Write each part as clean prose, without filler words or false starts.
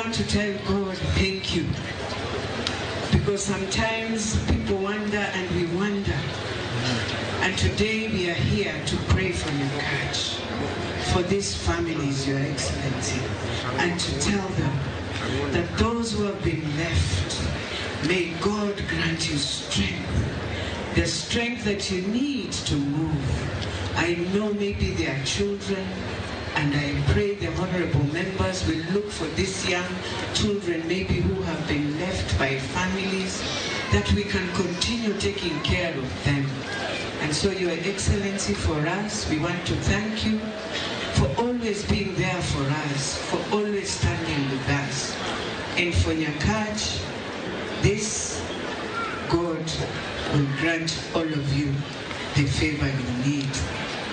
want to tell God thank you, because sometimes people wonder and we wonder. And today we are here to pray for Nyakach, for these families, Your Excellency, and to tell them that those who have been left, may God grant you strength, the strength that you need to move. I know maybe they are children, and I pray the honorable members will look for these young children maybe who have been left by families, that we can continue taking care of them. And so, Your Excellency, for us, we want to thank you for always being there for us, for always standing with us. And for Nyakach, this, God will grant all of you the favor you need.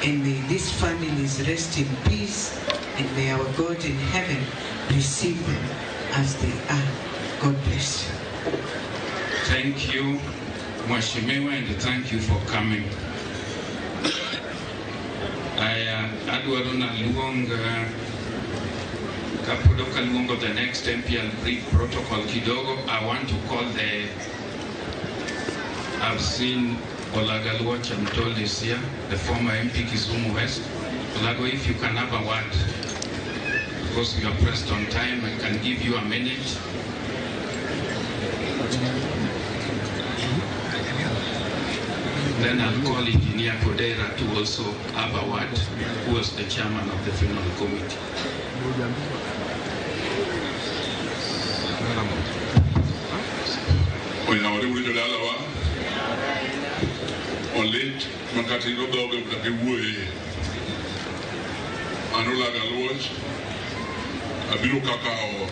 And may these families rest in peace, and may our God in heaven receive them as they are. God bless you. Thank you, Mheshimiwa, and thank you for coming. I adwaro na luong kapodo kaluongo the next MP and brief protocol kidogo. I want to call I've seen Olagalua Chamtol is here, the former MP Kisumu West. Olago, if you can have a word, because you are pressed on time, I can give you a minute. Then I'll call Engineer Kodera to also have a word, who was the chairman of the funeral committee. Late makati no dog of the way Anula Galwatch Abiru Kakao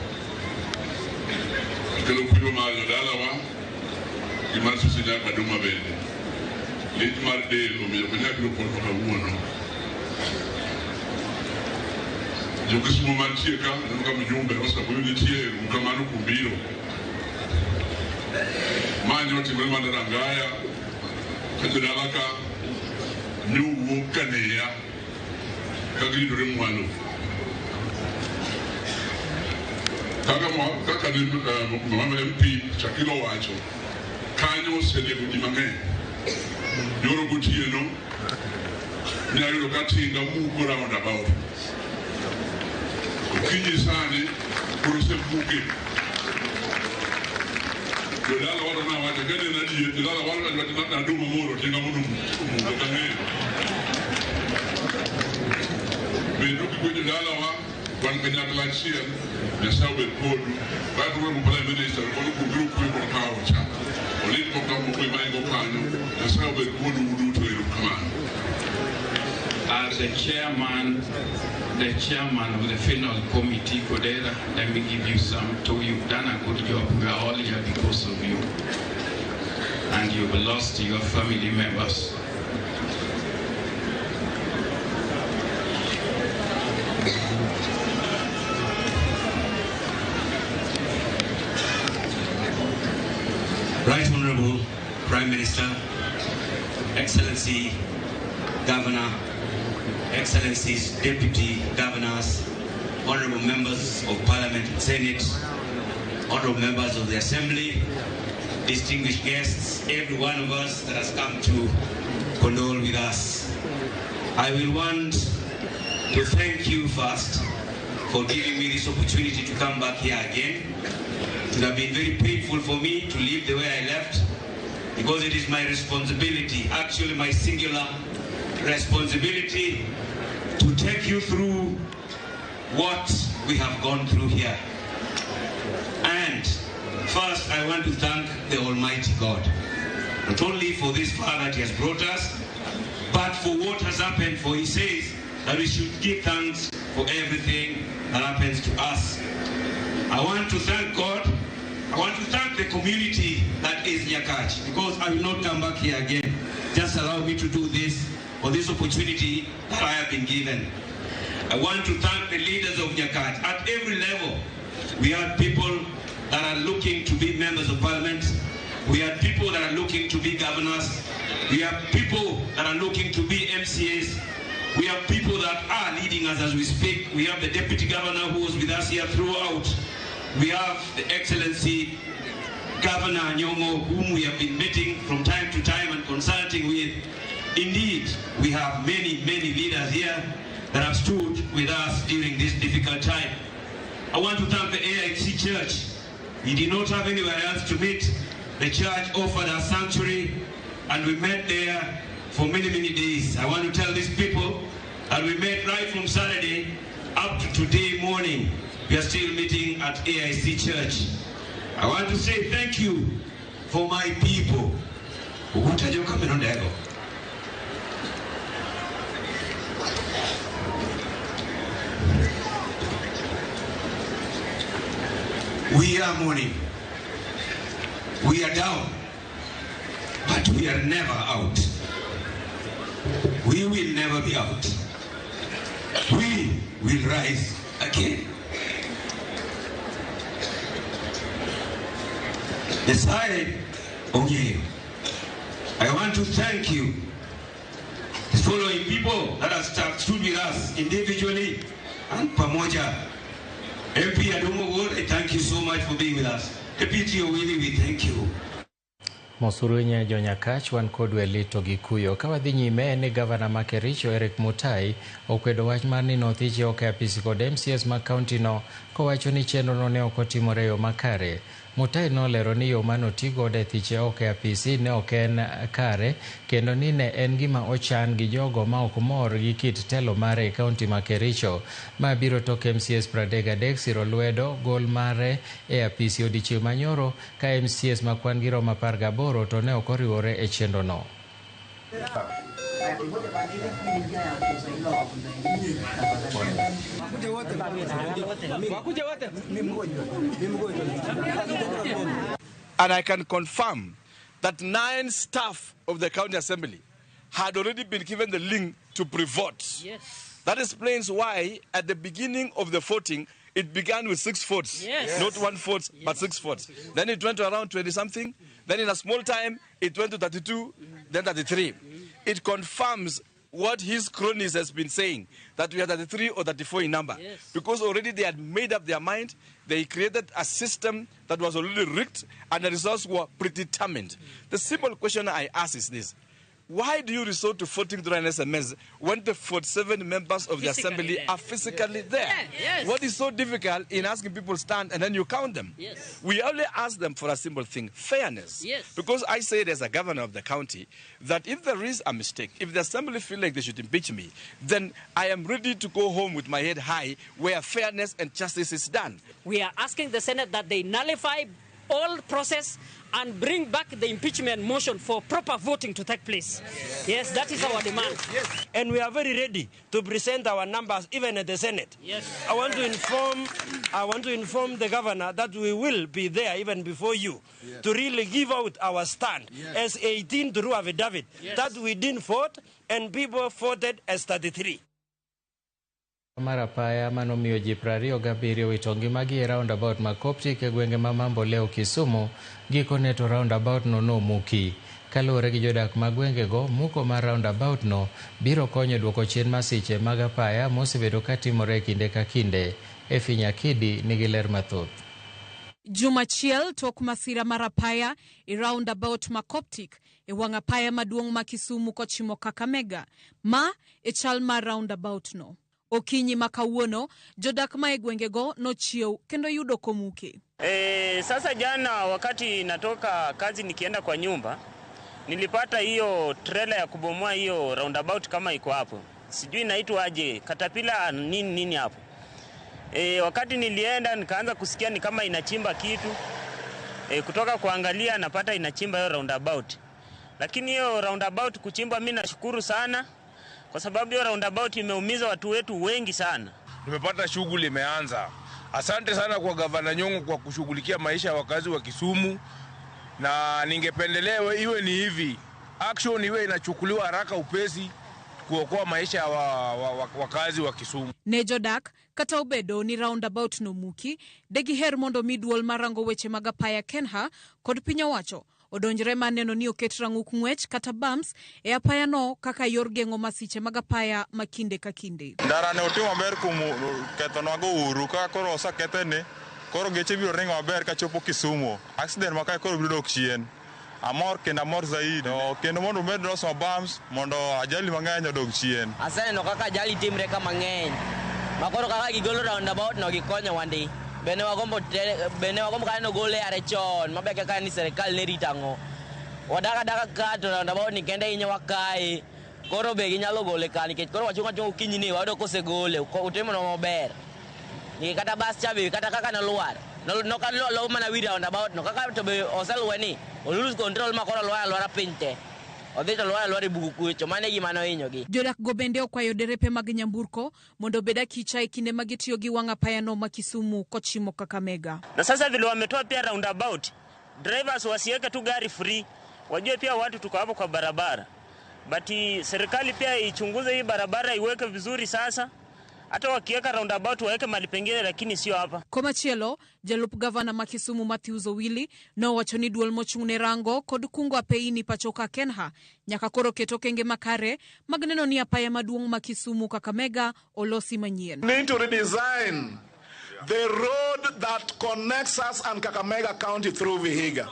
Kelupuma Yodalawa Imasu Sida Kaduma Bede Late Marde Lumia for a woman Jokismo Mancheka Nukamujumbe was a community Mukamanu Kubiro Manjoti Rangaya Kadalaka New Kanea Kagidu Rimwano Kagama Kakadu Mama MP Chakilo Wacho Kanyo Sede Dimame Yorobutiano Nayo Katinga move around about Kijisani Kurusem Buki Dala watu na watu gani na die dala watu na dumu moro tinga munu mutangeni Benuki kwenye dala wa kanya kalachia na sawe kodu bado wewe prime minister kwa group kwa kawo cha olipo kama kwa maingo kanyo na sawe kodu uduto ile kama As the chairman of the funeral committee, Kodera, let me give you some too. You've done a good job. We are all here because of you. And you've lost your family members. Right Honorable Prime Minister, Excellency Governor, Excellencies, Deputy Governors, Honorable Members of Parliament and Senate, Honorable Members of the Assembly, distinguished guests, every one of us that has come to condole with us. I will want to thank you first for giving me this opportunity to come back here again. It would have been very painful for me to leave the way I left, because it is my responsibility, actually my singular responsibility, to take you through what we have gone through here. And first, I want to thank the Almighty God, not only for this far that He has brought us, but for what has happened. For He says that we should give thanks for everything that happens to us. I want to thank God. I want to thank the community that is Nyakach, because I will not come back here again. Just allow me to do this for this opportunity that I have been given. I want to thank the leaders of Nyakach at every level. We have people that are looking to be members of parliament. We have people that are looking to be governors. We have people that are looking to be MCAs. We have people that are leading us as we speak. We have the deputy governor who was with us here throughout. we have the Excellency Governor Nyong'o, whom we have been meeting from time to time and consulting with. Indeed, we have many leaders here that have stood with us during this difficult time. I want to thank the AIC Church. We did not have anywhere else to meet. The church offered us sanctuary, and we met there for many days. I want to tell these people that we met right from Saturday up to today morning. We are still meeting at AIC Church. I want to say thank you for my people. We are mourning. We are down. But we are never out. We will never be out. We will rise again. Decide, okay. I want to thank you, the following people that have stood with us individually and pamoja. MP Adumo Ward, I thank you so much for being with us. Deputy Owili, we thank you. Mosurunya Jonyakach wan kodwe lito gikuyo kawadhi nyime ni gavana ma Kericho Eric Mutai okwedo wach mar ni nothiche oke apisi kod MCS ma county no kowacho ni chenro no ne okotimore yo makare. Mutai nolero ni yo manotigo de thiche oke apisi ne oken kare kendo ni ne en gima ochan gi jogo ma ok mor gi kit telo mare county ma Kericho ma biro tok MCS 33 siro lwedo gol mare e apisi odichieng' manyoro ka MCS ma kwan gi romo 18 to ne okoriwore e chenro no. And I can confirm that 9 staff of the county assembly had already been given the link to pre-vote. Yes. That explains why at the beginning of the voting it began with 6 votes. Yes. Not 1 vote, but 6 votes. Then it went to around 20-something. Then in a small time, it went to 32, then 33. It confirms what his cronies has been saying, that we are 33 or 34 in number. Yes. Because already they had made up their mind. They created a system that was already rigged, and the results were predetermined. The simple question I ask is this. Why do you resort to voting through an SMS when the 47 members of the assembly are physically there? Yes. What is so difficult in asking people to stand and then you count them? Yes. We only ask them for a simple thing, fairness. Yes. Because I said as a governor of the county that if there is a mistake, if the assembly feel like they should impeach me, then I am ready to go home with my head high where fairness and justice is done. We are asking the Senate that they nullify all process and bring back the impeachment motion for proper voting to take place. Yes, that is our demand. Yes. And we are very ready to present our numbers even at the Senate. Yes. I want to inform the governor that we will be there even before you to really give out our stand as 18 through affidavit that we didn't vote and people voted as 33. Marapaya manomiyo ji 27 wito ngimagi e roundabout ma Coptic e gwenge ma Mambo leo Kisumu gikone to roundabout no nomuki. Kaluwore gi jodak ma gwengego, muko mar roundabout no biro konyo duoko chien masiche mag apaya mosebedo katimore kinde ka kinde. Efinyakidi nigi ler mathoth. Jumachiel tok masira marapaya e roundabout ma Coptic e wang' apaya maduong' ma Kisumu kochimo Kakamega ma e chal mar roundabout no. Okinyi makawuono jodak ma e gwengego nochiew kendo yudo komuke. Sasa jana wakati natoka kazi nikienda kwa nyumba nilipata hiyo trailer ya kubomoa hiyo roundabout kama iko hapo. Sijui inaitwa aje, katapila nini hapo. Wakati nilienda nikaanza kusikia ni kama inachimba kitu. Kutoka kuangalia napata inachimba hiyo roundabout. Lakini hiyo roundabout kuchimba mimi nashukuru sana. Kwa sababu hiyo roundabout imeumiza watu wetu wengi sana. Tumepata shughuli imeanza. Asante sana kwa Gavana Nyong'o kwa kushughulikia maisha ya wakazi wa Kisumu. Na ningependelea iwe ni hivi. Action iwe inachukuliwa haraka upesi kuokoa maisha ya wakazi wa Kisumu. Nejodak kata obedo ni roundabout no muki, degi her mondo midwol marango weche mag apaya Kenha kod piny owacho. Odonjre maneno ni oket rang'uk ng'wech kata bumps e apaya no kaka yor geng'o masiche mag apaya makinde ka kinde. Ndara ne otimo maber kuom ketho nwago uru ka koro osakethene koro geche biro ringo maber ka chopo Kisumu. Accident makae koro biro dok chien. Amor zaidi. Kendo mondo med loso bumps mondo ajali mang'eny odog chien. Aseneno kaka ajali timre ka mang'eny. Makoro kaka gigolo roundabout no gikonyo wandi. Bene wagombo kaneno gole are chon mabeke ka ni serikal ne ritango. Wadaka ka to roundabout ni kende inyo wakae. Koro be ginyalo gole ka nikech koro wachunga ukinyi ni wado kosegole utimo no maber. Ni kata bas chabe kata kaka na luar. No kan lo mana wi roundabout no kaka to be oselwe ni. Lose control makoro lwara pinte. Odhito lwara buku cho mane gima no hinyogi. Jodak go bende okwayo derepe mag nyamburko mondo beda kicha e kinde magitiyo gi wanga payano ma Kisumu kochimo Kakamega. Na sasa vile wametoa pia roundabout, drivers wasiweke tu gari free. Wajue pia watu tuko hapo kwa barabara. But serikali pia ichunguze hii barabara iweke vizuri sasa. Hata wakiweka roundabout waweke mali pengine lakini sio hapa. Komachielo, jalup gavana ma Kisumu Matthews Owili no wacho ni duol mochung'ne rango kod kungo apeini pachoka Kenha nyaka koro keto kenge makare magneno ni apaya maduong' ma Kisumu Kakamega olosi manyien. Need to redesign the road that connects us and Kakamega County through Vihiga.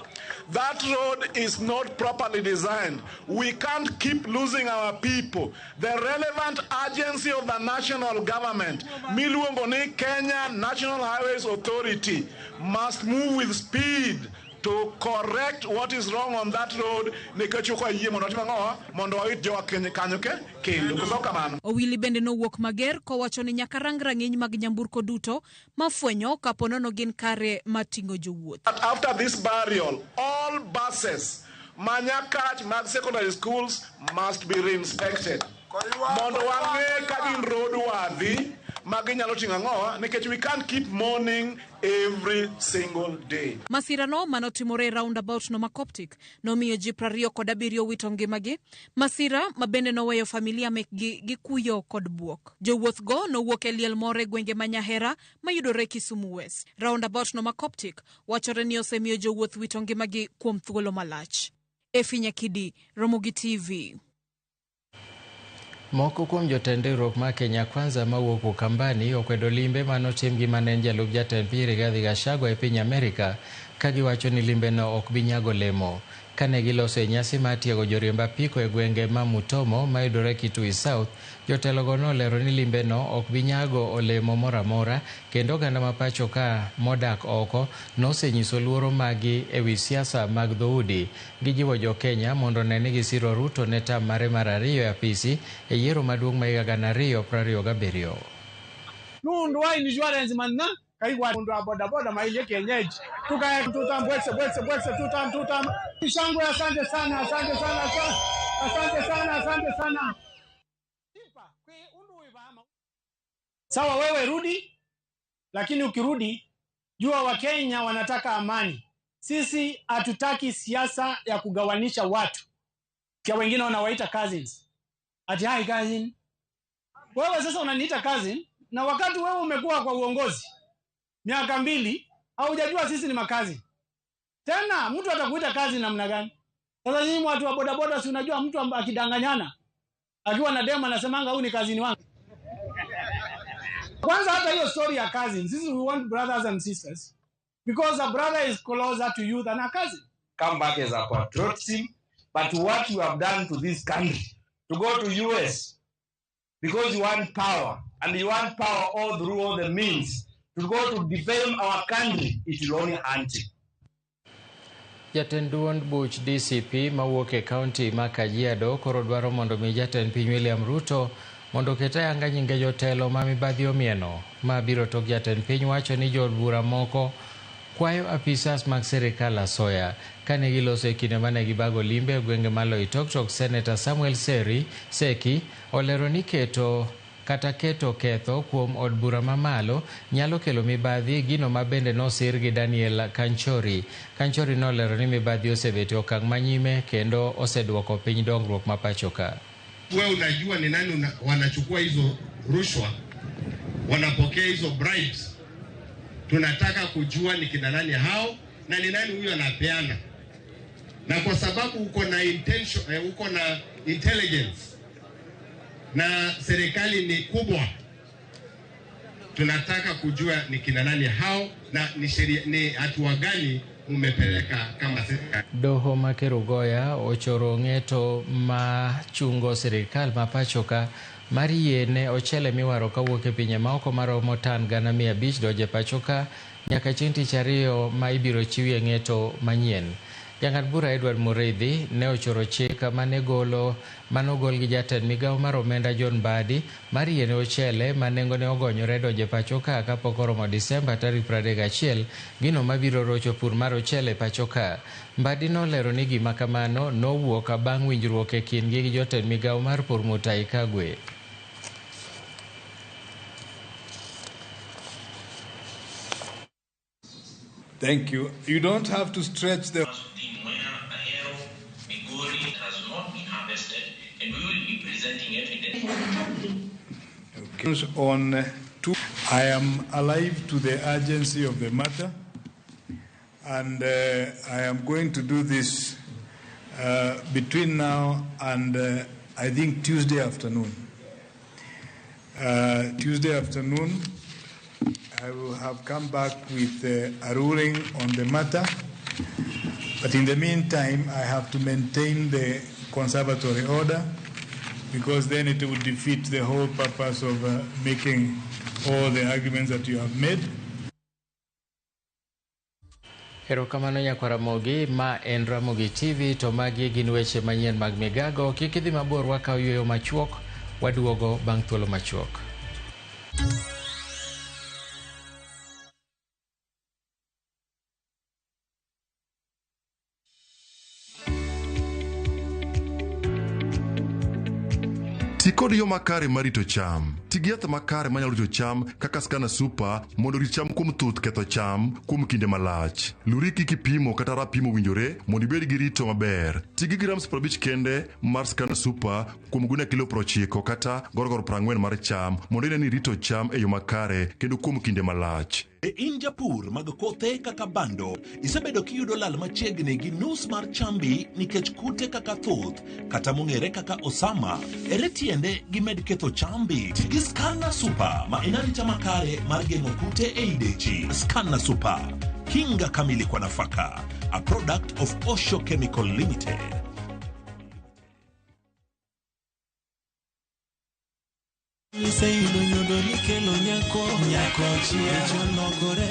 That road is not properly designed. We can't keep losing our people. The relevant agency of the national government, Miluongoni Kenya National Highways Authority, must move with speed to correct what is wrong on that road. Owili bende no wuok mager kowacho ni nyaka rang'iny mag nyamburko duto mafwenyo kaponono gin kare matingo jowuoth. After this burial, all buses manyakach mag secondary schools must be re-inspected. Mondo wang'e ka gin roadworthy maginyalo ting'o ang'o nikech we can't keep mourning every single day. Masirano manotimore roundabout no Makoptik nomiyo ji 27 wito ngimagi. Masira mabende noweyo familia mekgi gi kuyo kod buok. Jowuoth go nowuok e liel more gwenge manyahera mayudore Kisumu West. Roundabout no Makoptik wachore ni osemiyo jowuoth wito ngimagi kuom thuolo malach. Efinya Kidi, Ramogi TV. Moko kuom jotend riwruok ma Kenya Kwanza mawuok Ukambani okwedo limbe manotim gi manen jalup jatend piny Rigathi Gachagua e piny Amerika ka giwacho ni limbeno ok bi nyago lemo. Kane giloso e nyasi mar tiego joriemb apiko e gwenge ma Mutomo mayudore Kitui South, jotelogo nolero ni limbeno ok bi nyago olemo moramora kendo oganda ma pacho ka modak oko nosenyiso luoro magi e wi siasa mag dhoudi. Gijiwo jo Kenya mondo ne ni gisiro Ruto ne tam mare mar 2 e apisi e yiero maduong' ma higa 2027. Nundwa insurance manna kaigwa ndo bodaboda maile kienyeji tukaya tutam bwese tutam shangwe. Asante sana sawa. Wewe rudi, lakini ukirudi jua Wakenya wanataka amani. Sisi hatutaki siasa ya kugawanisha watu. Kia wengine wanawaita cousins. Ati hi cousin. Wewe sasa unaniita cousin na wakati wewe umekuwa kwa uongozi miaka 2 haujajua sisi ni makazi. Tena mtu atakuita kazi namna gani? Sasa nyinyi watu wa bodaboda si unajua mtu akidanganyana akiwa na demo anasemanga huyu ni kazini wangu. Kwanza hata hiyo story ya cousin, sisi we want brothers and sisters because a brother is closer to you than a cousin. Come back as a patriotism, but what you have done to this country, to go to US because you want power and you want power all through all the means, to go to defend our country, it will only haunt you. Jatend duond buch DCP mawuok e kaunti ma Kajiado koro dwaro mondo mi jatend piny William Ruto mondo ket ayanga nyinge jotelo ma mibadhi omieno ma biro tok jatend piny wacho ni jood bura moko kwayo apisas mag sirikal asoya. Kane giloso e kinde mane gibago limbe e gwenge ma Loitoktok, Senator Samuel Seki olero ni keto ketho kuom od bura mamalo nyalo kelo mibadhi, gino ma bende nosir gi Daniel Kanchori. Kanchori nolero ni mibadhi osebet okang' manyime kendo oseduoko piny dongruok ma pachoka. Wewe unajua ni nani wanachukua hizo rushwa, wanapokea hizo bribes. Tunataka kujua ni kina nani hao na ni nani huyo anapeana. Na kwa sababu uko na intelligence na serikali ni kubwa, tunataka kujua ni kina nani hao na ni hatua gani umepeleka kama serikali. Doho ma Kerugoya ochoro ng'eto ma chungo sirikal ma pachoka mar yiene ochele miwaro kawuok e pinje ma oko maromo tan 500 doje pachoka nyaka chieng' tich ariyo ma ibiro chiwie ng'eto manyien. Jang'ad bura Edward Mureithi ne ochoro chik manogol gi jatend migawo mar omenda John Mbadi mar yiene ochele ma nengone ogonyore doje pachoka kapok oromo Disemba tarik 31 gino mabiro rocho pur mar ochele pachoka. Mbadi nolero ni gima kamano nowuok bang' winjruok e kindgi gi jotend migawo mar pur Mutahi Kagwe. Thank you. You don't have to stretch the... And we will be presenting evidence. On two, I am alive to the urgency of the matter, and I am going to do this between now and I think Tuesday afternoon. Tuesday afternoon, I will have come back with a ruling on the matter, but in the meantime, I have to maintain the conservatory order, because then it would defeat the whole purpose of making all the arguments that you have made. Erokamano Nyakwaramogi, ma en Ramogi TV, to magi gin weche manyien mag migago. Kik idhi mabor, wakaw yueyo machuok, waduogo bang' thuolo machuok. Ti kod yo makare marito cham. Ti gi yath makare manyalo rito cham kaka Skana Super mondo rit cham kuom thuth ketho cham kuom kinde malach. Luri kik ipimo kata rapimo winjore mondo ibed gi rito maber. Ti gi grams 50 kende mar Skana Super kuom guna kilo 90 kata gorgoro 40 mar cham mondo ine ni rito cham e yo makare kendo kuom kinde malach. E in japur mag kothe kaka bando, isebedo kiyudo lal machiegni gi nus mar chambi nikech kute kaka thuth kata mong'ere kaka osama, ere tiende gimed ketho chambi. Ti gi Skana Super ma en arita makare mar geng'o kute e idechi. Skana Super, kinga kamili kwa nafaka, a product of Osho Chemical Limited. Iseido nyodo nikelo nyako chia chonogore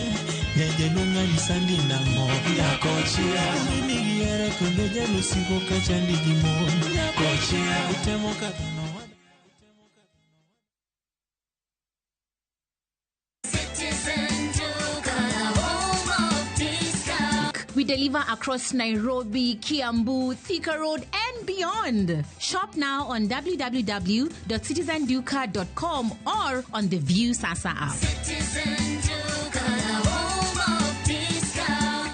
nyeje lunga nisandi nango nyako chia nigi ere kondo jalo sigo kachandi gimon nyako chia utemo katano. We deliver across Nairobi, Kiambu, Thika Road, and beyond. Shop now on www.citizenduca.com or on the View Sasa app. Citizen Duca, home of discount.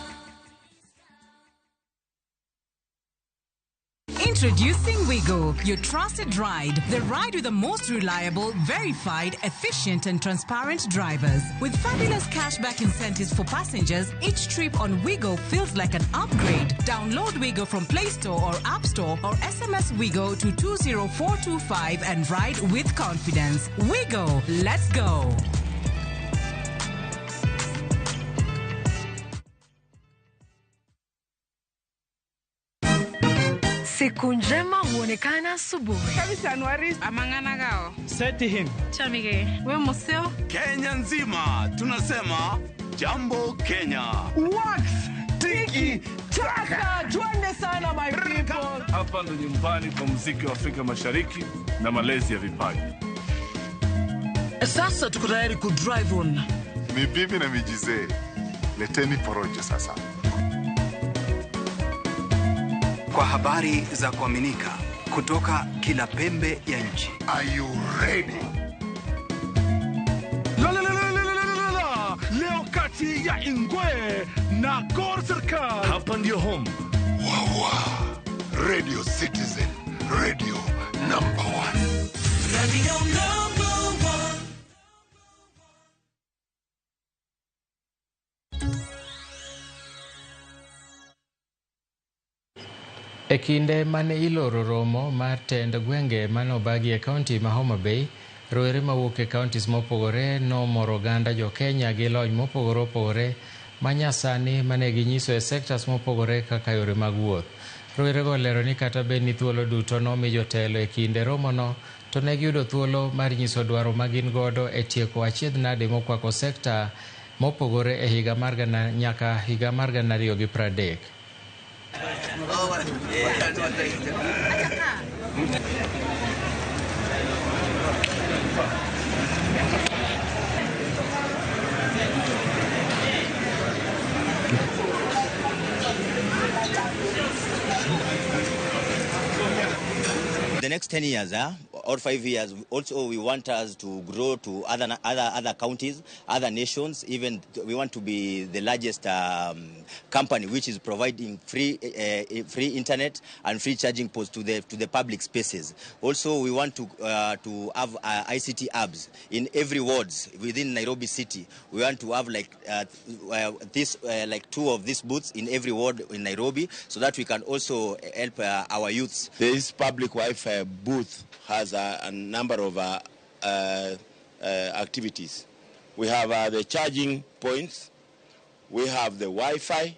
Introducing Wigo, your trusted ride. The ride with the most reliable, verified, efficient, and transparent drivers. With fabulous cashback incentives for passengers, each trip on Wigo feels like an upgrade. Download Wigo from Play Store or App Store or SMS Wigo to 20425 and ride with confidence. Wigo, let's go. Siku njema huonekana asubuhi. Kabisa Januari amangana gao. Seti him. Chamige. We museo. Kenya nzima tunasema jambo Kenya. Wax, tiki, taka. Twende sana my people. Hapa ndo nyumbani kwa muziki wa Afrika Mashariki na malezi ya vipaji. Sasa tuko tayari ku drive on. Mibibi na mijize. Leteni porojo sasa. Kwa habari za kuaminika kutoka kila pembe ya nchi. Are you ready? Leo kati ya Ingwe na Gor Serikali. Hapa ndio home. Wawa. Radio Citizen. Radio number 1. Radio number 1. E kinde mane iloro romo mar tend gwenge manobagi e kaunti ma Homa Bay, Rowere mawuok e counties mopogore nomoro oganda jo Kenya gi lony mopogore opogore manyasani mane ginyiso e sectors mopogore kaka yore mag wuoth. Rowerego olero ni kata bed ni thuolo duto nomi jotelo e kinde romono, to ne giyudo thuolo mar nyiso dwaro magin godo e tieko achiedhnade mokwako sekta mopogore e higa mar nyaka higa mar 2030. The next 10 years or 5 years, also we want us to grow to other counties, other nations. Even we want to be the largest company which is providing free internet and free charging posts to the public spaces. Also, we want to have ICT hubs in every wards within Nairobi city. We want to have like two of these booths in every ward in Nairobi, so that we can also help our youths. This public Wi-Fi booth has a number of activities. We have the charging points. We have the Wi-Fi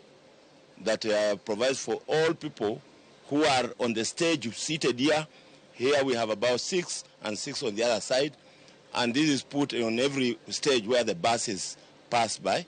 that provides for all people who are on the stage seated here. Here we have about 6 and 6 on the other side. And this is put on every stage where the buses pass by.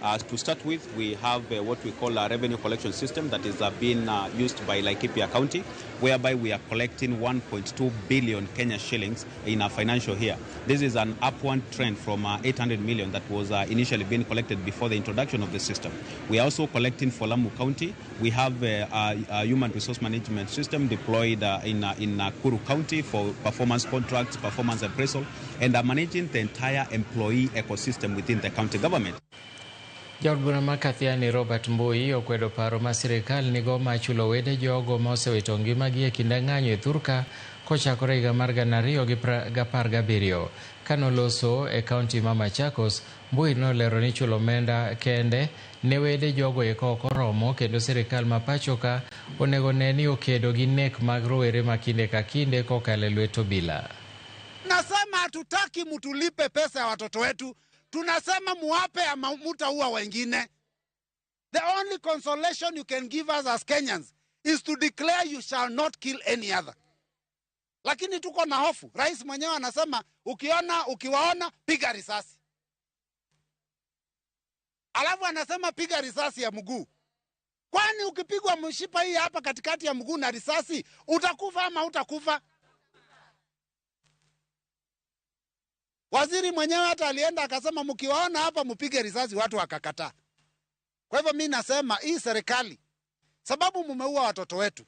To start with, we have what we call a revenue collection system that is being used by Laikipia County, whereby we are collecting 1.2 billion Kenya shillings in a financial year. This is an upward trend from 800 million that was initially being collected before the introduction of the system. We are also collecting for Lamu County. We have a human resource management system deployed in Nakuru County for performance contracts, performance appraisal, and are managing the entire employee ecosystem within the county government. Jaod bura ma Kathiani Robert Mbui okwedo paro ma sirikal nigo mar chulo wede jogo ma osewito ngimagi e kinde ng'anyo e Thurka kochakore higa mar 2017. Kanoloso e kaunti ma Machakos, Mbui nolero ni chulo omenda kende ne wede jogo eko ok oromo, kendo sirikal ma pachoka onego ne ni okedo gi nek mag rowere ma kinde ka kinde kokalo e lwet obila. Nasema hatutaki mtulipe pesa ya watoto wetu. Tunasema muwape ama mutaua wengine. The only consolation you can give us as Kenyans is to declare you shall not kill any other. Lakini tuko na hofu. Rais mwenyewe anasema ukiwaona piga risasi. Alafu anasema piga risasi ya mguu. Kwani ukipigwa mshipa hii hapa katikati ya mguu na risasi, utakufa ama utakufa? Waziri mwenyewe hata alienda akasema mkiwaona hapa mpige risasi, watu wakakataa. Kwa hivyo mimi nasema hii serikali, sababu mumeua watoto wetu,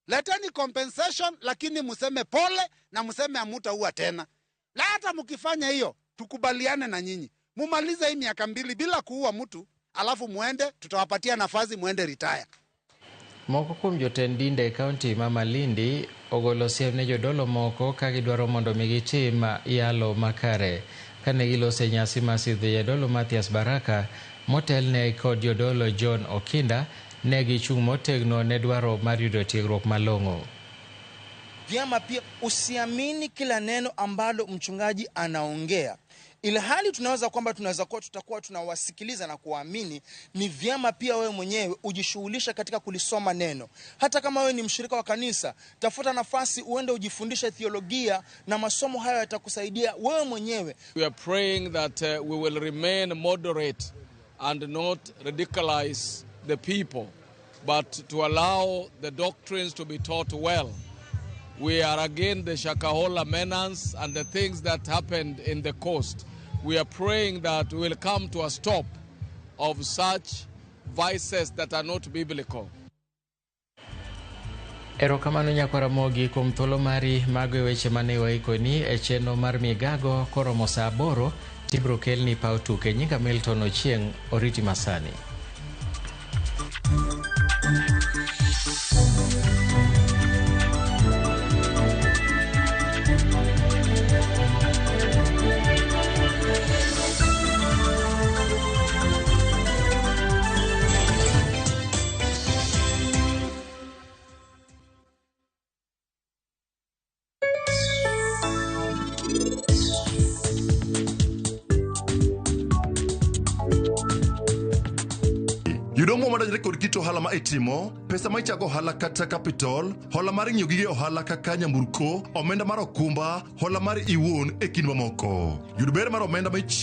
leteni compensation, lakini museme pole na museme hamutaua tena. La hata mkifanya hiyo, tukubaliane na nyinyi. Mumalize hii miaka 2 bila kuua mtu, alafu muende, tutawapatia nafasi muende retire. Moko kuom jotend dinde e kaunti ma Malindi ogolo siem ne jodolo moko ka gidwaro mondo mi gitim yalo makare kane gilose nyasi masidhi jadolo Mathias Baraka motelne kod jodolo John Okinda ne gichung' motegno ne dwaro mar yudo tiegruok malong'o. Vyama pia usiamini kila neno ambalo mchungaji anaongea. Ile hali tunaweza kwamba tutakuwa tunawasikiliza na kuamini. Ni vyema pia wewe mwenyewe ujishughulisha katika kulisoma neno. Hata kama wewe ni mshirika wa kanisa, tafuta nafasi uende ujifundishe theolojia, na masomo hayo yatakusaidia wewe mwenyewe. We are praying that we will remain moderate and not ridiculize the people, but to allow the doctrines to be taught well. We are against the Shakahola menace and the things that happened in the coast. We are praying that we will come to a stop of such vices that are not biblical. Erokamano nyakwara mogi kuom thuolo mari mago weche mane waikoni e chenro mar migago koromo saa 8 tibro kelni paw tuke. Nyinga Milton Ochieng, oriti masani. Yudo mo madonjore kod kit ohala ma itimo, pesa ma ichako ohala kata capital, hola mar ng'iyo gige ohala kaka nyamburko, omenda mar okumba, hola mar iwuon e kind mamoko. Yud ber mar omenda ma ichiwo